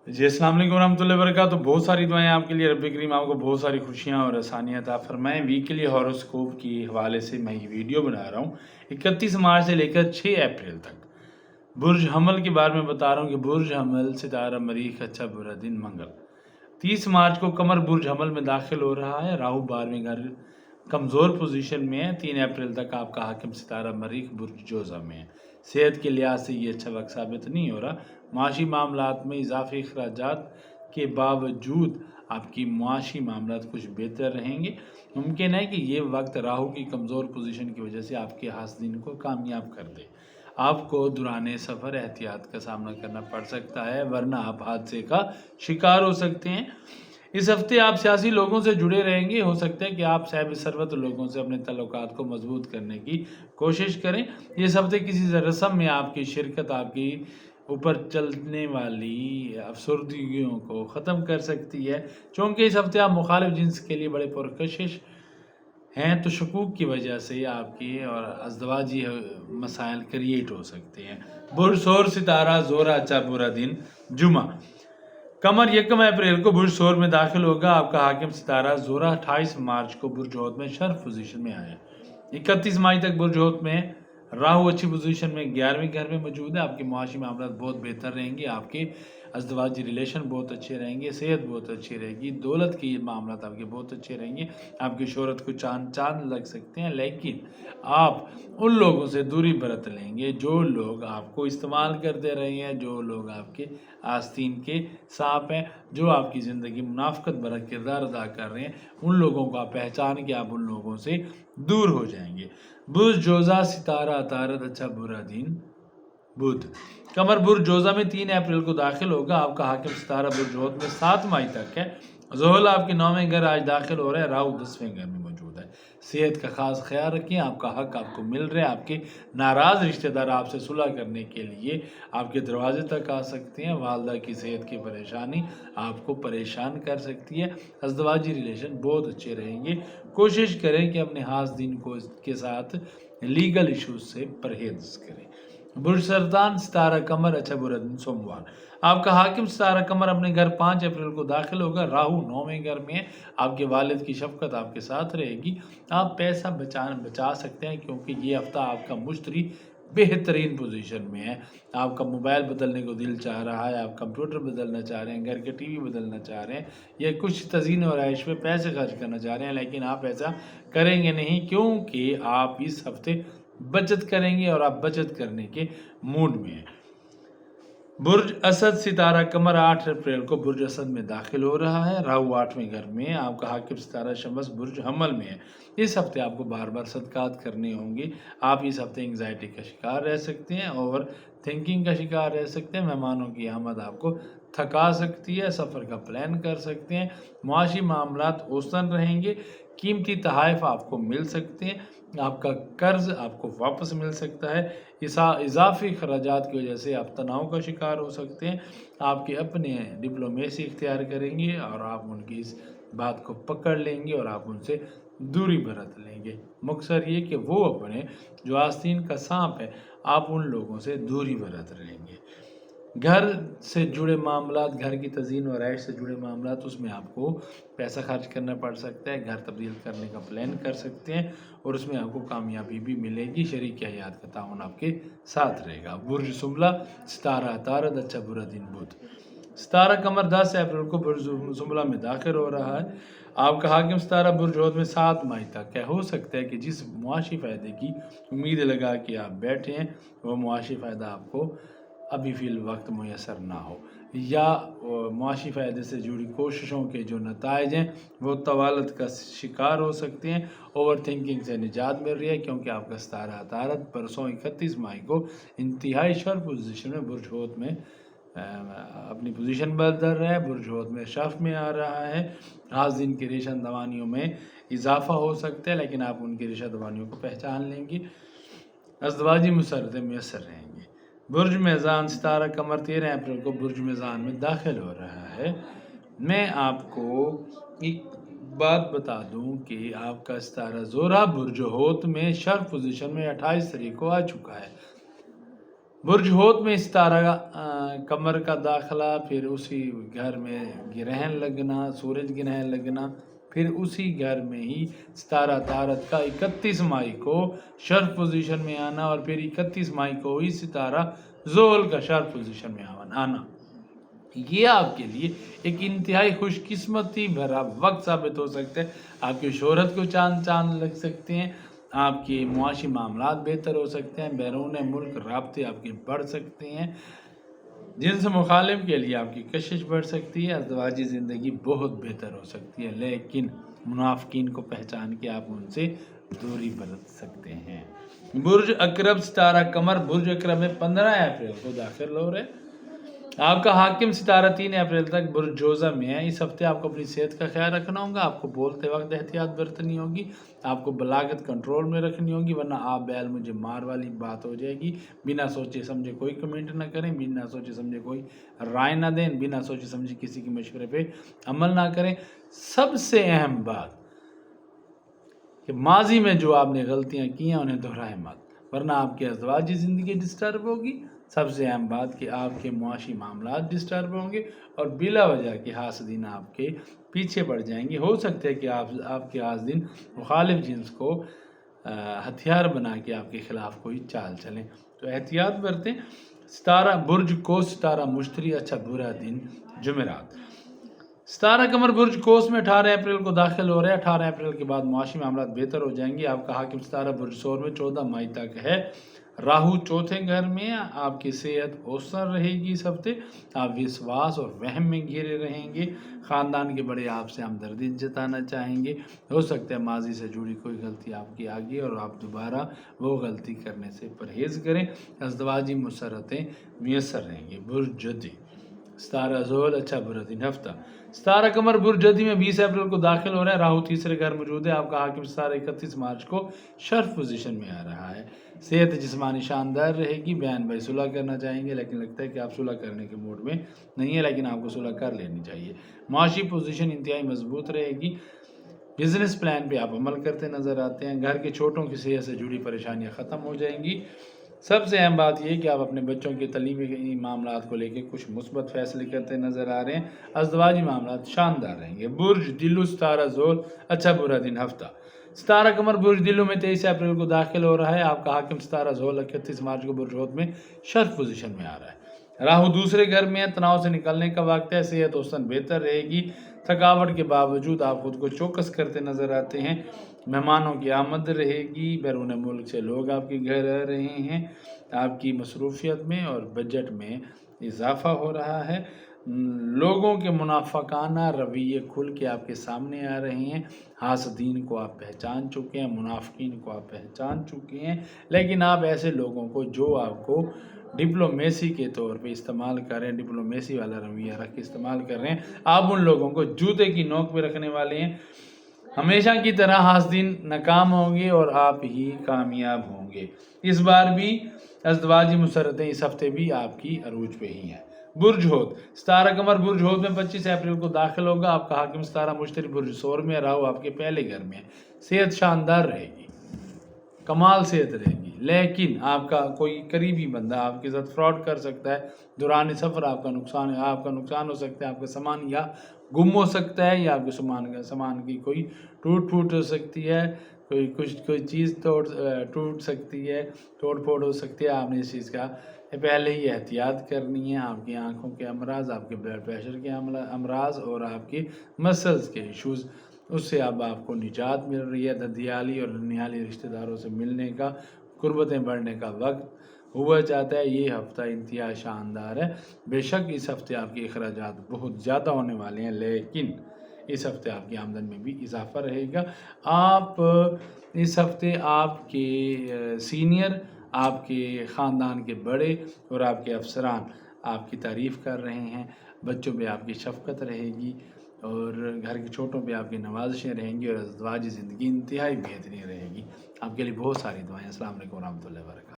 जी, अस्सलाम वालेकुम रहमतुल्लाहि व बरकातहू। बहुत सारी दुआएं आपके लिए, रब्बे करीम आपको बहुत सारी खुशियां और आसानियां अता फरमाएं। वीकली हॉरोस्कोप की हवाले से मैं ये वीडियो बना रहा हूँ 31 मार्च से लेकर 6 अप्रैल तक। बुर्ज हमल के बारे में बता रहा हूँ कि बुर्ज हमल, सितारा मरीख, अच्छा बुरा दिन, मंगल। 30 मार्च को कमर बुर्ज हमल में दाखिल हो रहा है। राहु 12वें घर कमज़ोर पोजीशन में है। 3 अप्रैल तक आपका हाकिम सितारा मरीख बुर्ज जोज़ा में है। सेहत के लिहाज से ये अच्छा वक्त साबित नहीं हो रहा। माशी मामलात में इजाफी अखराजात के बावजूद आपकी मुआशी मामलात कुछ बेहतर रहेंगे। मुमकिन है कि ये वक्त राहु की कमज़ोर पोजीशन की वजह से आपके हासिल को कामयाब कर दे। आपको दौरान सफ़र एहतियात का सामना करना पड़ सकता है, वरना आप हादसे का शिकार हो सकते हैं। इस हफ्ते आप सियासी लोगों से जुड़े रहेंगे। हो सकता है कि आप साहिब सरवत लोगों से अपने तल्लुकात को मजबूत करने की कोशिश करें। इस हफ्ते किसी रस्म में आपकी शिरकत आपकी ऊपर चलने वाली अफसरदगियों को ख़त्म कर सकती है। चूँकि इस हफ्ते आप मुखालिफ जिन्स के लिए बड़े पुरकशिश हैं, तो शकूक की वजह से आपकी और अज़दवाजी मसाइल क्रिएट हो सकते हैं। बुर्ज और सितारा ज़ोरा, अच्छा बुरा दिन, जुमा। कमर 1 अप्रैल को बुर्ज शोर में दाखिल होगा। आपका हाकिम सितारा ज़ोरा 28 मार्च को बुर्ज होत में शर्फ पोजीशन में आया। 31 मई तक बुर्ज होत में राहु अच्छी पोजीशन में 11वें घर में मौजूद है। आपके मुआशी मामला बहुत बेहतर रहेंगे। आपके अज़दवाजी रिलेशन बहुत अच्छे रहेंगे। सेहत बहुत अच्छी रहेगी। दौलत के मामला आपके बहुत अच्छे रहेंगे। आपकी शोहरत को चांद लग सकते हैं, लेकिन आप उन लोगों से दूरी बरत लेंगे जो लोग आपको इस्तेमाल करते रहे हैं, जो लोग आपके आस्तीन के सांप हैं, जो आपकी ज़िंदगी मुनाफ़क़त भरा किरदार अदा कर रहे हैं। उन लोगों को आप पहचान के आप उन लोगों से दूर हो जाएंगे। बुर्ज जोज़ा, सितारा अतारत, अच्छा बुरा दिन, बुध। कमर बुर्ज जोज़ा में 3 अप्रैल को दाखिल होगा। आपका हाकिम सितारा बुर्ज होत में 7 मई तक है। ज़ोहल आपके 9वें घर आज दाखिल हो रहा है। राहु 10वें घर में मौजूद है। सेहत का खास ख्याल रखें। आपका हक आपको मिल रहा है। आपके नाराज़ रिश्तेदार आपसे सुलह करने के लिए आपके दरवाजे तक आ सकते हैं। वालदा की सेहत की परेशानी आपको परेशान कर सकती है। अज़दवाजी रिलेशन बहुत अच्छे रहेंगे। कोशिश करें कि अपने हासदीन को के साथ लीगल इशूज़ से परहेज़ करें। बुर्ज सरतान, सितारा कमर, अच्छा बुरा दिन, सोमवार। आपका हाकिम सितारा कमर अपने घर 5 अप्रैल को दाखिल होगा। राहु 9वें घर में है। आपके वालिद की शफकत आपके साथ रहेगी। आप पैसा बचा सकते हैं, क्योंकि ये हफ्ता आपका मुश्तरी बेहतरीन पोजीशन में है। आपका मोबाइल बदलने को दिल चाह रहा है, आप कंप्यूटर बदलना चाह रहे हैं, घर के टीवी बदलना चाह रहे हैं, या कुछ तज़ीन और आयश पे पैसे खर्च करना चाह रहे हैं, लेकिन आप ऐसा करेंगे नहीं, क्योंकि आप इस हफ्ते बचत करेंगे और आप बचत करने के मूड में हैं। बुर्ज असद, सितारा कमर 8 अप्रैल को बुर्ज असद में दाखिल हो रहा है। राहु 8वें घर में। आपका हाकिम सितारा शमस बुर्ज हमल में है। इस हफ्ते आपको बार बार सदकात करने होंगे। आप इस हफ्ते एंग्जाइटी का शिकार रह सकते हैं, ओवर थिंकिंग का शिकार रह सकते हैं। मेहमानों की आमद आपको थका सकती है। सफ़र का प्लान कर सकते हैं। मुआशी मामलात औसतन रहेंगे। कीमती तोहफ़े आपको मिल सकते हैं। आपका कर्ज आपको वापस मिल सकता है। इजाफी खर्चात की वजह से आप तनाव का शिकार हो सकते हैं। आपके अपने डिप्लोमेसी इख्तियार करेंगे और आप उनकी इस बात को पकड़ लेंगे और आप उनसे दूरी बरत लेंगे। मकसद ये कि वो अपने जो आस्तीन का सांप है, आप उन लोगों से दूरी बरत लेंगे। घर से जुड़े मामलात, घर की तज़ीन और आयश से जुड़े मामलात, उसमें आपको पैसा खर्च करना पड़ सकता है। घर तब्दील करने का प्लान कर सकते हैं और उसमें आपको कामयाबी भी मिलेगी। शरीक हयात का ताउन आपके साथ रहेगा। बुर्ज सुमला, सितारा अतारद, अच्छा बुरा दिन, बुध। सितारा कमर 10 अप्रैल को बुर्ज सुमला में दाखिल हो रहा है। आपका हाकिम सितारा बुर्ज होद में 7 मई तक है। हो सकता है कि जिस मुआशी फ़ायदे की उम्मीद लगा के आप बैठे हैं, वो मुआशी फ़ायदा आपको अभी फ़िल वक्त मुयसर ना हो, या मुआशी फ़ायदे से जुड़ी कोशिशों के जो नताइज हैं वो तवालत का शिकार हो सकते हैं। ओवर थिंकिंग से निजात मिल रही है, क्योंकि आपका सितारा अतारत परसों 31 मई को इंतहाई शर्फ पोजीशन में बुर्ज होत में अपनी पोजीशन बदल रहा है। बुर्ज होत में शर्फ में आ रहा है। आज दिन की रेशन दवानियों में इजाफा हो सकता है, लेकिन आप उनकी रेशा दवानियों को पहचान लेंगे। अज़दवाजी मुसरते मैसर रहेंगे। बुर्ज मेज़ान, सितारा कमर 13 अप्रैल को बुर्ज मेज़ान में दाखिल हो रहा है। मैं आपको एक बात बता दूं कि आपका सितारा ज़ोरा बुर्ज होत में शर्फ पोजीशन में 28 तारीख को आ चुका है। برج ہوت میں ستارہ کمر کا داخلہ، پھر اسی گھر میں گرہن لگنا، سورج گرہن لگنا، پھر اسی گھر میں ہی ستارہ طارت کا 31 مئی کو شرف پوزیشن میں آنا، اور پھر 31 مئی کو ہی ستارہ زحل کا شرف پوزیشن میں آنا۔ یہ آپ کے لیے ایک انتہائی خوش قسمتی بھرا وقت ثابت ہو سکتا ہے۔ آپ کی شہرت کو چاند لگ سکتے ہیں، آپ کے معاشی معاملات بہتر ہو سکتے ہیں، بیرون ملک رابطے آپ کے بڑھ سکتے ہیں، جنس مخالف کے لیے آپ کی کشش بڑھ سکتی ہے، ازدواجی زندگی بہت بہتر ہو سکتی ہے، لیکن منافقین کو پہچان کے آپ ان سے دوری برت سکتے ہیں۔ برج اقرب ستارہ قمر برج اقرب میں 15 اپریل کو داخل ہو رہے ہیں۔ آپ کا حاکم ستارہ 3 اپریل تک برج جوزہ میں ہے۔ اس ہفتے آپ کو اپنی صحت کا خیال رکھنا ہوگا، آپ کو بولتے وقت احتیاط برتنی ہوگی، آپ کو بلاغت کنٹرول میں رکھنی ہوگی، ورنہ آپ بیل مجھے مار والی بات ہو جائے گی۔ بنا سوچے سمجھے کوئی کمنٹ نہ کریں، بنا سوچے سمجھے کوئی رائے نہ دیں، بنا سوچے سمجھے کسی کے مشورے پہ عمل نہ کریں۔ سب سے اہم بات کہ ماضی میں جو آپ نے غلطیاں کی ہیں انہیں دہرائیں مت، ورنہ آپ کی ازدواجی زندگی ڈسٹرب ہوگی۔ سب سے اہم بات کہ آپ کے معاشی معاملات ڈسٹرب ہوں گے، اور بلا وجہ کے حاسدین آپ کے پیچھے پڑ جائیں گے۔ ہو سکتا ہے کہ آپ کے حاسدین مخالف جنس کو ہتھیار بنا کے آپ کے خلاف کوئی چال چلیں، تو احتیاط برتیں۔ ستارہ برج قوس ستارہ مشتری اچھا برا دن جمعرات۔ ستارہ قمر برج قوس میں 18 اپریل کو داخل ہو رہے ہیں۔ 18 اپریل کے بعد معاشی معاملات بہتر ہو جائیں گے۔ آپ کا حاکم ستارہ برج ثور میں 14 مئی تک ہے۔ راہو چوتھے گھر میں، آپ کی صحت اوسر رہے گی اس ہفتے، آپ وشواس اور وہم میں گھرے رہیں گے، خاندان کے بڑے آپ سے ہمدردی جتانا چاہیں گے۔ ہو سکتا ہے ماضی سے جڑی کوئی غلطی آپ کی آگے، اور آپ دوبارہ وہ غلطی کرنے سے پرہیز کریں۔ ازدواجی مسرتیں میسر رہیں گی۔ برج جدی ستارہ زحل اچھا برا دن ہفتہ۔ ستارہ قمر برج جدی میں 20 اپریل کو داخل ہو رہا ہے۔ راہو تیسرے گھر موجود ہے۔ آپ کا حاکم ستارہ 31 مارچ کو شرف پوزیشن میں آ رہا ہے۔ صحت جسمانی شاندار رہے گی۔ بہن بھائی صلح کرنا چاہیں گے، لیکن لگتا ہے کہ آپ صلح کرنے کے موڈ میں نہیں ہے، لیکن آپ کو صلح کر لینی چاہیے۔ معاشی پوزیشن انتہائی مضبوط رہے گی۔ بزنس پلان پہ آپ عمل کرتے نظر آتے ہیں۔ گھر کے چھوٹوں کی صحت سے جڑی پریشانیاں ختم ہو جائیں گی۔ سب سے اہم بات یہ کہ آپ اپنے بچوں کے تعلیمی معاملات کو لے کے کچھ مثبت فیصلے کرتے نظر آ رہے ہیں۔ ازدواجی معاملات شاندار رہیں گے۔ برج دلو ستارہ زحل اچھا برا دن ہفتہ۔ ستارہ قمر برج دلو میں 23 اپریل کو داخل ہو رہا ہے۔ آپ کا حاکم ستارہ زحل 31 مارچ کو برج حوت میں شرف پوزیشن میں آ رہا ہے۔ راہو دوسرے گھر میں ہے، تناؤ سے نکلنے کا وقت ہے، صحت اوسطاً بہتر رہے گی۔ تھکاوٹ کے باوجود آپ خود کو چوکس کرتے نظر آتے ہیں۔ مہمانوں کی آمد رہے گی، بیرون ملک سے لوگ آپ کے گھر آ رہے ہیں، آپ کی مصروفیت میں اور بجٹ میں اضافہ ہو رہا ہے۔ لوگوں کے منافقانہ رویے کھل کے آپ کے سامنے آ رہے ہیں۔ حاسدین کو آپ پہچان چکے ہیں، منافقین کو آپ پہچان چکے ہیں، لیکن آپ ایسے لوگوں کو جو آپ کو ڈپلومیسی کے طور پہ استعمال کر رہے ہیں، ڈپلومیسی والا رویہ رکھ کے استعمال کر رہے ہیں، آپ ان لوگوں کو جوتے کی نوک پہ رکھنے والے ہیں۔ ہمیشہ کی طرح حاسدین ناکام ہوں گے اور آپ ہی کامیاب ہوں گے۔ اس بار بھی ازدواجی مسرتیں اس ہفتے بھی آپ کی عروج پہ ہی ہیں۔ برج حوت ستارہ قمر برج حوت میں 25 اپریل کو داخل ہوگا۔ آپ کا حاکم ستارہ مشتری برج ثور میں، راہو آپ کے پہلے گھر میں ہے۔ صحت شاندار رہے گی، کمال صحت رہے گی، لیکن آپ کا کوئی قریبی بندہ آپ کے ساتھ فراڈ کر سکتا ہے۔ دوران سفر آپ کا نقصان ہو سکتا ہے، آپ کا سامان یا گم ہو سکتا ہے، یا آپ کے سامان کی کوئی ٹوٹ پھوٹ ہو سکتی ہے، کوئی چیز ٹوٹ سکتی ہے، توڑ پھوڑ ہو سکتی ہے۔ آپ نے اس چیز کا پہلے ہی احتیاط کرنی ہے۔ آپ کی آنکھوں کے امراض، آپ کے بلڈ پریشر کے امراض اور آپ کے مسلز کے ایشوز، اس سے اب آپ کو نجات مل رہی ہے۔ ددیالی اور ننیالی رشتہ داروں سے ملنے کا، قربتیں بڑھنے کا وقت ہوا چاہتا ہے۔ یہ ہفتہ انتہائی شاندار ہے۔ بے شک اس ہفتے آپ کے اخراجات بہت زیادہ ہونے والے ہیں، لیکن اس ہفتے آپ کی آمدن میں بھی اضافہ رہے گا۔ آپ اس ہفتے آپ کے سینئر، آپ کے خاندان کے بڑے اور آپ کے افسران آپ کی تعریف کر رہے ہیں۔ بچوں پہ آپ کی شفقت رہے گی، اور گھر کے چھوٹوں پہ آپ کی نوازشیں رہیں گی، اور ازدواجی زندگی انتہائی بہترین رہے گی۔ آپ کے لیے بہت ساری دعائیں۔ السلام علیکم ورحمۃ اللہ وبرکاتہ۔